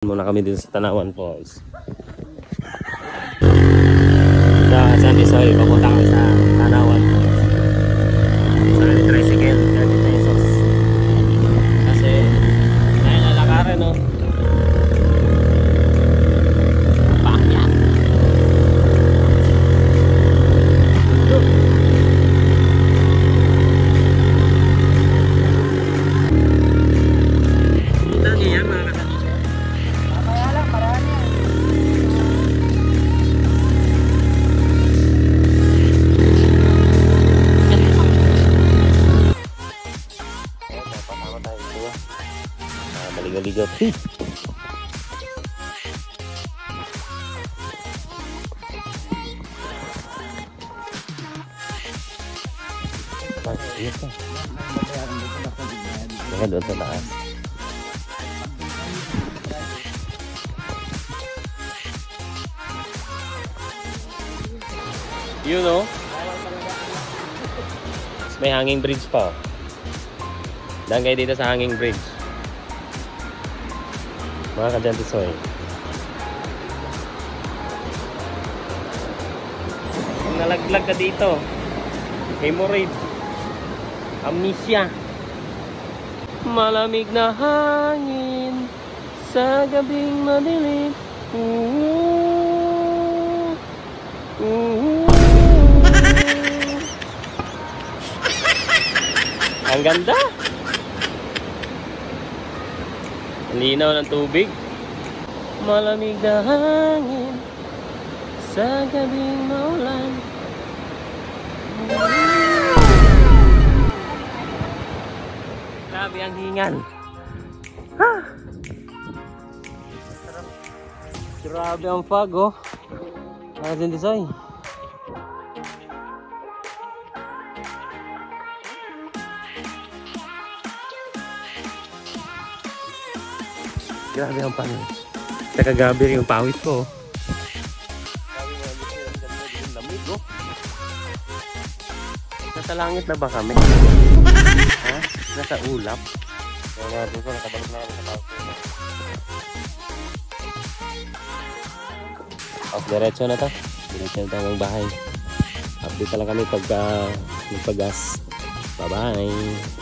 Muna kami dito sa Tanawan Falls. Sa San Isoy, papunta kami sa Tanawan Falls. Sa tricycle, 30 pesos. Kasi, dahil lalakarin, no? Pakyan! Dami yan, mga kasamisyo. Mamaya lang, marami yan. Ayan, napasama tayo dito. Maligaw-ligaw. Ayun ka. Baka doon sa taas. You know? May hanging bridge pa. Daan kayo dito sa hanging bridge. Mga ka-Jantisoy. Kung nalaglag ka dito, hemorrhoid, amnesia. Malamig na hangin sa gabing madilim. Ang ganda. Ang linaw ng tubig. Malamig na hangin sa gabing maulan. Grabe ang hingal. Grabe ang fog, oh. Mga Jantisoy. Grabe ang pangit. Nakagabi rin yung pawis ko. Grabe mga dito yung lamig, oh. Nasa langit na ba kami? Ha? Nasa ulap? Kaya nga dito, nakabalik na kami sa pawis ko. Off diretso na to. Diretso na tayo ng bahay. Update na lang kami pagka magpagas. Bye-bye!